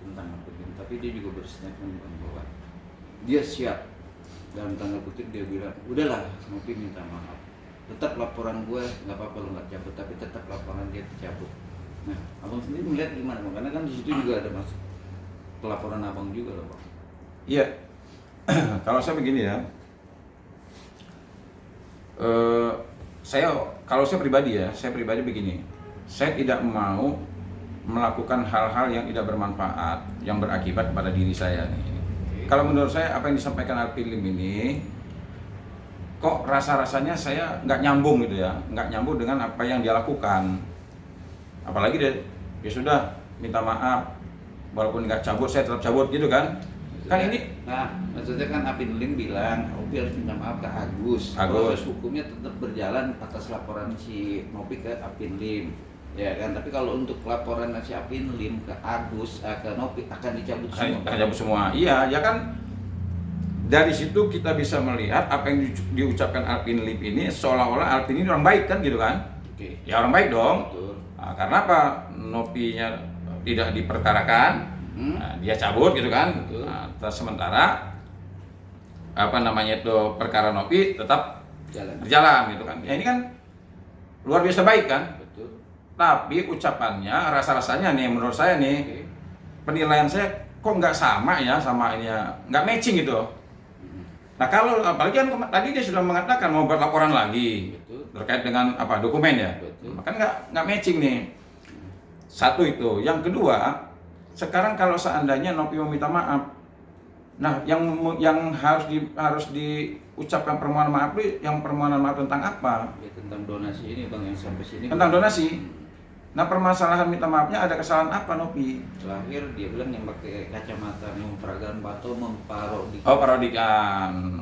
tentang Alpin, tapi dia juga berstatement bahwa dia siap, dalam tanda kutip dia bilang udahlah Nopi minta maaf, tetap laporan gue nggak apa-apa lo nggak cabut, tapi tetap laporan dia dicabut. Nah, abang sendiri melihat gimana bang? Karena kan di situ juga ada masuk pelaporan abang juga loh bang. Iya, kalau saya begini ya, kalau saya pribadi begini, saya tidak mau melakukan hal-hal yang tidak bermanfaat, yang berakibat pada diri saya nih. Kalau menurut saya apa yang disampaikan Alpin Lim ini, kok rasa-rasanya saya nggak nyambung gitu ya, nggak nyambung dengan apa yang dia lakukan. Apalagi dia sudah minta maaf, walaupun nggak cabut saya tetap cabut gitu kan. Kan ini, nah maksudnya kan Alpin Lim bilang Nopi harus minta maaf ke Agus. Proses hukumnya tetap berjalan atas laporan si Nopi ke Alpin Lim, ya kan. Tapi kalau untuk laporan si Alpin Lim ke Agus, ke Nopi akan dicabut semua. Akan dicabut semua. Iya, ya kan. Dari situ kita bisa melihat apa yang diucapkan Alpin Lim ini seolah-olah Alpin ini orang baik kan gitu kan. Oke. Ya orang baik dong. Betul. Nah, karena apa? Nopinya tidak diperkarakan. Nah, dia cabut gitu kan. Nah, sementara apa namanya itu perkara Nopi tetap berjalan gitu kan. Ya ini kan luar biasa baik kan. Betul. Tapi ucapannya, rasa-rasanya nih menurut saya nih, penilaian saya kok nggak sama ya sama ini ya, nggak matching gitu. Nah kalau apalagi kan tadi dia sudah mengatakan mau buat laporan lagi. Betul. Terkait dengan apa dokumen ya. Betul. Maka nggak matching nih. Satu itu. Yang kedua, sekarang kalau seandainya Nopi meminta maaf, nah yang harus diucapkan permohonan maaf itu yang permohonan maaf tentang apa? Ya, tentang donasi ini bang yang sampai sini. Tentang donasi. Nah permasalahan minta maafnya ada kesalahan apa Nopi? Terakhir dia bilang yang pakai kacamata memperagakan batu memparodikan. Oh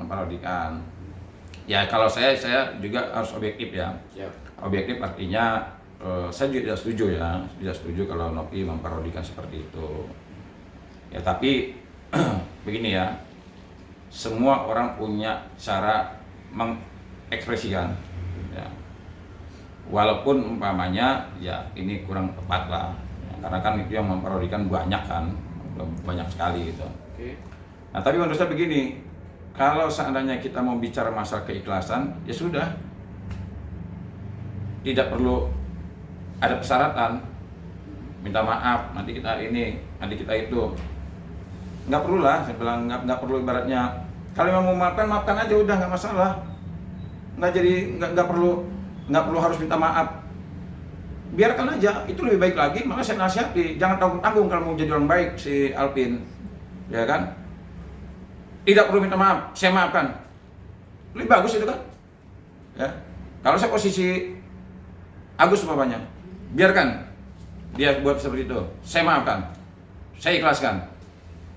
parodikan. Ya kalau saya juga harus objektif ya. Siap. Objektif artinya saya juga tidak setuju kalau Nopi memparodikan seperti itu. Ya tapi begini ya, semua orang punya cara mengekspresikan. Ya. Walaupun umpamanya ya ini kurang tepat lah, ya, karena kan itu yang memparodikan banyak kan, banyak sekali gitu. Oke. Nah tapi menurut saya begini, kalau seandainya kita mau bicara masalah keikhlasan, ya sudah, tidak perlu ada persyaratan, minta maaf, nanti kita ini, nanti kita itu, nggak perlu lah, saya bilang nggak perlu ibaratnya, kalau memang mau maafkan aja udah nggak masalah, nggak perlu harus minta maaf, biarkan aja, itu lebih baik lagi, maka saya nasihati, jangan tanggung-tanggung kalau mau jadi orang baik si Alpin, ya kan, tidak perlu minta maaf, saya maafkan, lebih bagus itu kan, ya, kalau saya posisi Agus umpamanya, biarkan dia buat seperti itu, saya maafkan, saya ikhlaskan,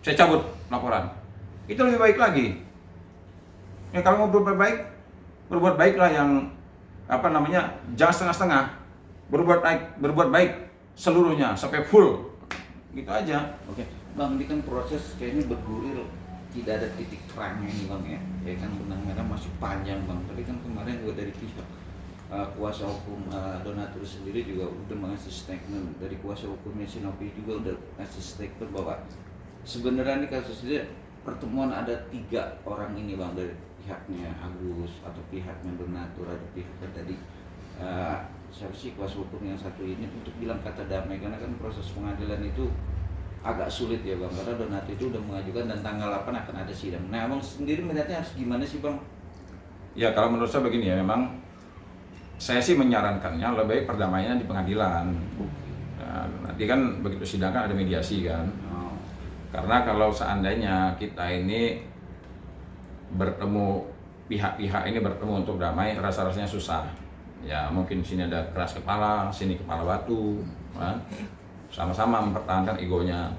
saya cabut laporan, itu lebih baik lagi. Ya kalau mau berbuat baiklah yang apa namanya, jangan setengah-setengah, berbuat baik seluruhnya sampai full, gitu aja. Oke, bang, ini kan proses kayaknya bergulir, tidak ada titik terangnya ini bang ya. Ya kan benang merah masih panjang bang. Tapi kan kemarin juga dari pihak kuasa hukum donatur sendiri juga udah mengasih statement, dari kuasa hukumnya si Nopi juga udah ngasih statement bahwa sebenarnya ini kasus ini pertemuan ada 3 orang ini bang, dari pihaknya Agus atau pihaknya donatur, ada pihaknya tadi siapa sih kuasa hukum yang satu ini untuk bilang kata damai, karena kan proses pengadilan itu agak sulit ya bang, karena donatur itu udah mengajukan dan tanggal 8 akan ada sidang. Nah abang sendiri melihatnya harus gimana sih bang? Ya kalau menurut saya begini ya, memang saya sih menyarankannya lebih baik perdamaian di pengadilan. Nah, nanti kan begitu sidang kan ada mediasi kan. Karena kalau seandainya kita ini bertemu, pihak-pihak ini bertemu untuk damai, rasa-rasanya susah. Ya mungkin sini ada keras kepala, sini kepala batu, kan? Sama-sama mempertahankan egonya.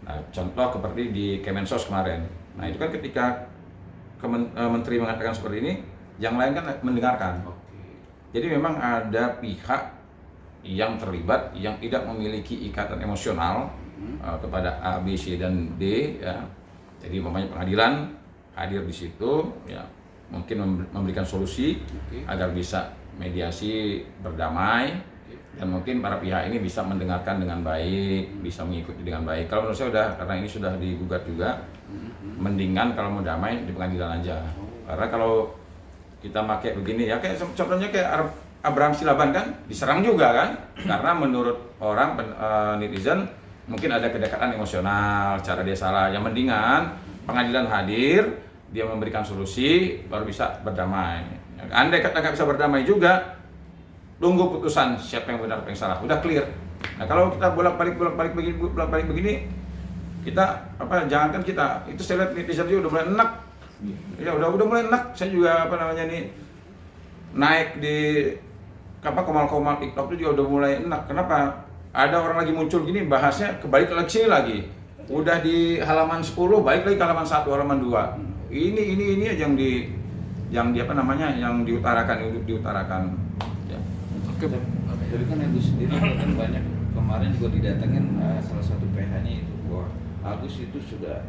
Nah, contoh seperti di Kemensos kemarin. Nah itu kan ketika menteri mengatakan seperti ini, yang lain kan mendengarkan. Jadi memang ada pihak yang terlibat yang tidak memiliki ikatan emosional kepada A, B, C dan D ya. Jadi umpamanya pengadilan hadir di situ ya, mungkin memberikan solusi agar bisa mediasi berdamai dan mungkin para pihak ini bisa mendengarkan dengan baik, bisa mengikuti dengan baik. Kalau menurut saya udah, karena ini sudah digugat juga, mendingan kalau mau damai di pengadilan aja. Karena kalau kita pakai begini ya, kayak contohnya kayak Abraham Silaban kan diserang juga kan, karena menurut orang netizen mungkin ada kedekatan emosional, cara dia salah. Yang mendingan pengadilan hadir, dia memberikan solusi, baru bisa berdamai. Andai kata nggak bisa berdamai juga, tunggu putusan siapa yang benar, apa yang salah, udah clear. Nah kalau kita bolak-balik begini, kita jangankan kita, itu saya lihat netizen juga udah mulai enak. Ya udah mulai enak. Saya juga naik di komal-komal TikTok itu juga udah mulai enak. Kenapa? Ada orang lagi muncul gini, bahasnya kebalik ke sini lagi. Udah di halaman 10, balik lagi ke halaman 1, halaman 2. Ini aja yang diutarakan. Ya. Oke. Jadi kan Agus sendiri kan banyak kemarin juga didatengin salah satu PH-nya itu bahwa Agus itu sudah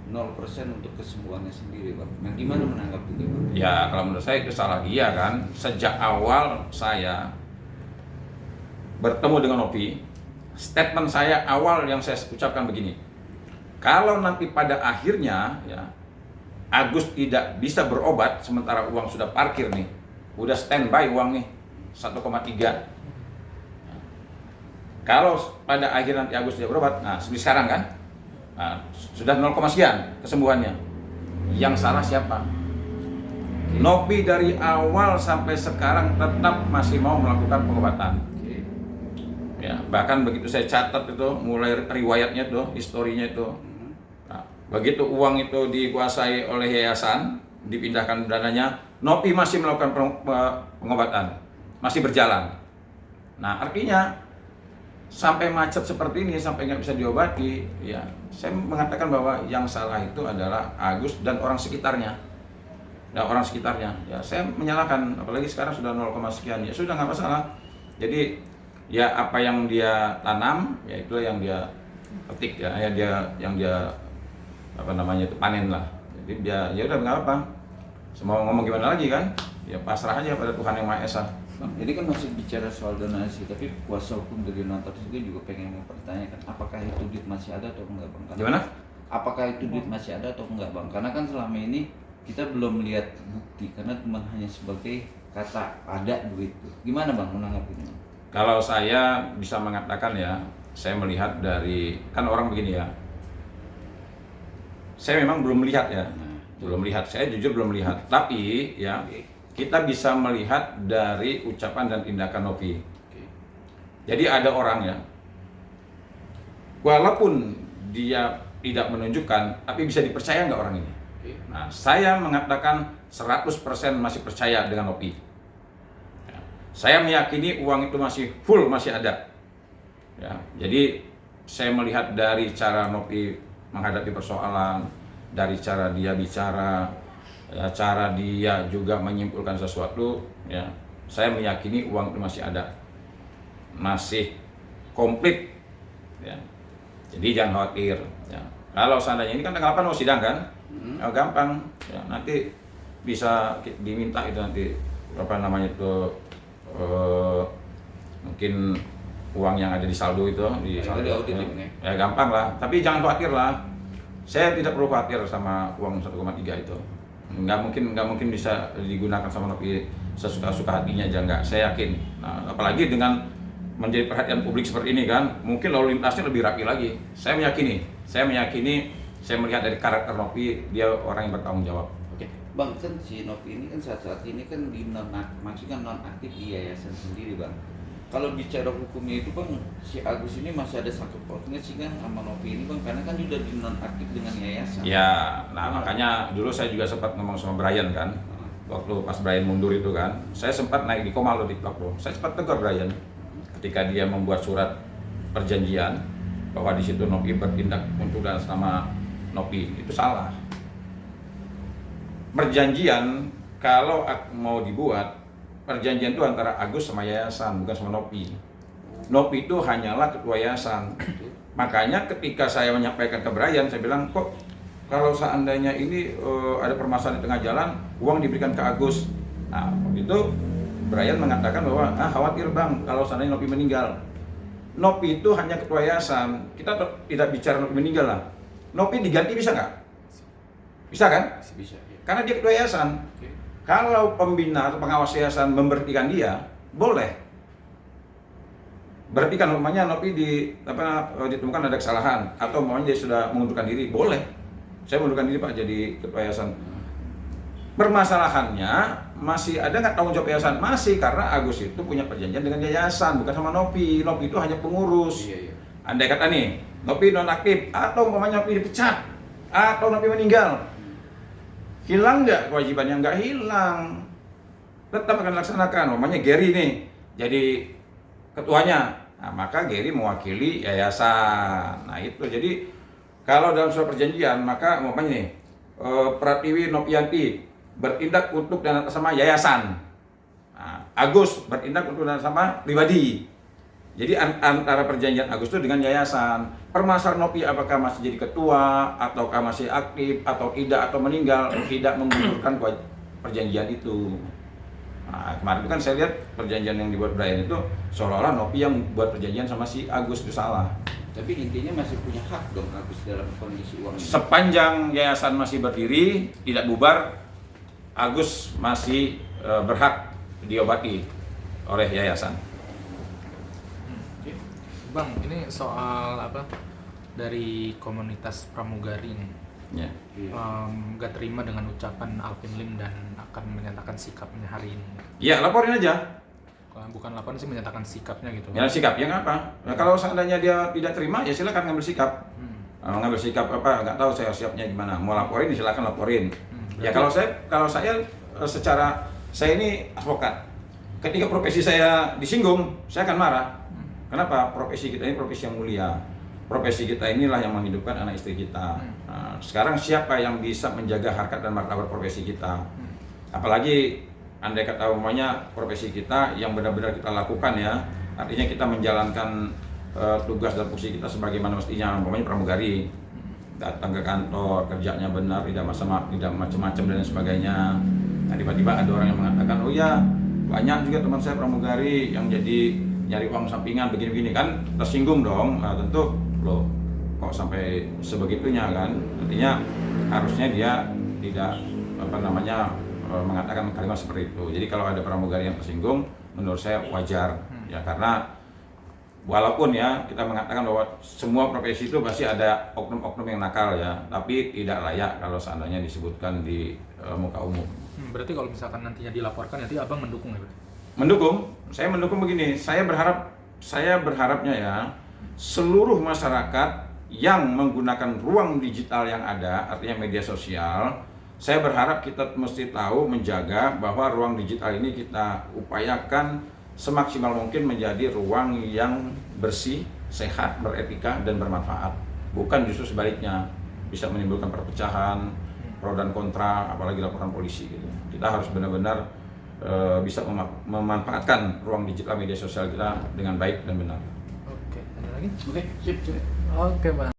0% untuk kesembuhannya sendiri, Bang. Nah, gimana menanggapi itu, Bang? Ya, kalau menurut saya itu salah dia kan. Sejak awal saya bertemu dengan Nopi, statement saya awal yang saya ucapkan begini. Kalau nanti pada akhirnya ya Agus tidak bisa berobat sementara uang sudah parkir nih. Udah standby uang nih 1,3. Kalau pada akhir nanti Agus tidak berobat, nah seperti sekarang kan, nah, sudah 0, sekian kesembuhannya. Yang salah siapa? Nopi dari awal sampai sekarang tetap masih mau melakukan pengobatan. Ya, bahkan begitu saya catat itu, mulai riwayatnya tuh, historinya itu. Nah, begitu uang itu dikuasai oleh yayasan, dipindahkan dananya, Nopi masih melakukan pengobatan, masih berjalan. Nah, artinya sampai macet seperti ini, sampai nggak bisa diobati, ya saya mengatakan bahwa yang salah itu adalah Agus dan orang sekitarnya. Nah, orang sekitarnya, ya saya menyalahkan, apalagi sekarang sudah 0, sekian, ya sudah nggak masalah. Jadi ya apa yang dia tanam, ya itu yang dia petik ya, yang dia itu panen lah. Jadi dia ya udah nggak apa, semua ngomong gimana lagi kan, ya pasrah aja pada Tuhan yang Maha Esa. Ini kan masih bicara soal donasi, tapi kuasa hukum dari Nonton itu juga pengen mempertanyakan apakah itu duit masih ada atau enggak, Bang? Gimana? Apakah itu duit masih ada atau enggak, Bang? Karena kan selama ini kita belum melihat bukti, karena cuma hanya sebagai kata ada duit. Gimana, Bang, menanggapinya? Kalau saya bisa mengatakan ya, saya melihat dari, kan orang begini ya, saya memang belum melihat ya, saya jujur belum melihat, tapi ya kita bisa melihat dari ucapan dan tindakan Nopi. Jadi ada orang ya, walaupun dia tidak menunjukkan, tapi bisa dipercaya nggak orang ini? Nah, saya mengatakan 100% masih percaya dengan Nopi. Ya, saya meyakini uang itu masih full, masih ada. Ya, jadi saya melihat dari cara Nopi menghadapi persoalan, dari cara dia bicara, ya, cara dia juga menyimpulkan sesuatu, ya, saya meyakini uang itu masih ada, masih komplit, ya. Jadi jangan khawatir. Ya. Kalau seandainya ini kan tanggal 8 mau sidang kan, ya, gampang, ya, nanti bisa diminta itu nanti mungkin uang yang ada di saldo itu di saldo, ya gampang lah. Tapi jangan khawatir lah. Saya tidak perlu khawatir sama uang 1,3 itu. Nggak mungkin bisa digunakan sama Nopi sesuka-suka hatinya aja, nggak. Saya yakin. Nah, apalagi dengan menjadi perhatian publik seperti ini kan, mungkin lalu lintasnya lebih rapi lagi. Saya meyakini. Saya melihat dari karakter Nopi, dia orang yang bertanggung jawab. Oke, Bang, kan si Nopi ini kan saat ini kan maksudnya non aktif di yayasan sendiri, Bang. Kalau bicara hukumnya itu, Bang, si Agus ini masih ada sangkut pautnya sih kan sama Nopi ini, Bang, karena kan sudah di non aktif dengan yayasan. Ya, nah makanya dulu saya juga sempat ngomong sama Brian kan, waktu pas Brian mundur itu kan, saya sempat naik di Komal di TikTok loh. Saya sempat tegur Brian ketika dia membuat surat perjanjian bahwa di situ Nopi bertindak untuk dan sama Nopi, itu salah. Perjanjian kalau mau dibuat, perjanjian itu antara Agus sama yayasan, bukan sama Nopi. Nopi itu hanyalah ketua yayasan. Makanya ketika saya menyampaikan ke Brian, saya bilang, kok kalau seandainya ini ada permasalahan di tengah jalan, uang diberikan ke Agus. Nah, begitu Brian mengatakan bahwa khawatir bang kalau seandainya Nopi meninggal. Nopi itu hanya ketua yayasan, kita tidak bicara Nopi meninggal lah. Nopi diganti bisa nggak? Bisa kan? Bisa. Ya. Karena dia ketua yayasan. Oke. Kalau pembina atau pengawas yayasan memberhentikan dia, boleh. Berhentikan, umpamanya Nopi ditemukan ada kesalahan atau umpamanya dia sudah mengundurkan diri, boleh. Saya mengundurkan diri Pak jadi ketua yayasan. Permasalahannya masih ada nggak tanggung jawab yayasan? Masih, karena Agus itu punya perjanjian dengan yayasan, bukan sama Nopi. Nopi itu hanya pengurus. Iya. Andai kata nih, Nopi nonaktif atau umpamanya Nopi dipecat atau Nopi meninggal, hilang nggak kewajibannya? Nggak hilang, tetap akan dilaksanakan. Umpamanya Gary nih jadi ketuanya, nah, maka Gary mewakili yayasan. Nah itu, jadi kalau dalam surat perjanjian maka umpamanya nih Pratiwi Nopianti bertindak untuk dan atas nama yayasan, nah, Agus bertindak untuk dan atas nama pribadi. Jadi antara perjanjian Agus itu dengan yayasan. Permasalahan Nopi apakah masih jadi ketua ataukah masih aktif atau tidak, atau meninggal, tidak menggugurkan perjanjian itu. Nah, kemarin itu kan saya lihat perjanjian yang dibuat Brian itu seolah-olah Nopi yang buat perjanjian sama si Agus, itu salah. Tapi intinya masih punya hak dong Agus dalam kondisi uang ini. Sepanjang yayasan masih berdiri, tidak bubar, Agus masih berhak diobati oleh yayasan. Bang, ini soal apa dari komunitas pramugari nih, Ya. nggak terima dengan ucapan Alvin Lim dan akan menyatakan sikapnya hari ini. Ya, laporin aja. Bukan laporan sih, menyatakan sikapnya gitu. Ya, sikap yang apa? Nah, kalau seandainya dia tidak terima, ya silakan ngambil sikap. Ngambil sikap apa? Nggak tahu saya siapnya gimana. Mau laporin, silakan laporin. Ya kalau saya secara, saya ini advokat. Ketika profesi saya disinggung, saya akan marah. Kenapa? Profesi kita ini profesi yang mulia. Profesi kita inilah yang menghidupkan anak istri kita. Nah, sekarang siapa yang bisa menjaga harkat dan martabat profesi kita? Apalagi andai kata umumnya profesi kita yang benar-benar kita lakukan ya, artinya kita menjalankan tugas dan fungsi kita sebagaimana mestinya, umpamanya pramugari, datang ke kantor, kerjanya benar, tidak macam-macam dan sebagainya. Nah, tiba-tiba ada orang yang mengatakan, oh ya banyak juga teman saya pramugari yang jadi nyari uang sampingan begini-begini, kan tersinggung dong. Nah, tentu loh kok sampai sebegitunya kan, artinya harusnya dia tidak mengatakan kalimat seperti itu. Jadi kalau ada pramugari yang tersinggung, menurut saya wajar ya, karena walaupun ya kita mengatakan bahwa semua profesi itu pasti ada oknum-oknum yang nakal ya, tapi tidak layak kalau seandainya disebutkan di muka umum. Berarti kalau misalkan nantinya dilaporkan, nanti abang mendukung ya? Mendukung, saya mendukung begini. Saya berharapnya ya, seluruh masyarakat yang menggunakan ruang digital yang ada, artinya media sosial, saya berharap kita mesti tahu menjaga bahwa ruang digital ini kita upayakan semaksimal mungkin menjadi ruang yang bersih, sehat, beretika, dan bermanfaat. Bukan justru sebaliknya, bisa menimbulkan perpecahan, pro dan kontra, apalagi laporan polisi gitu. Kita harus benar-benar bisa memanfaatkan ruang digital media sosial kita dengan baik dan benar. Oke, ada lagi? Oke, sip. Oke, Bang.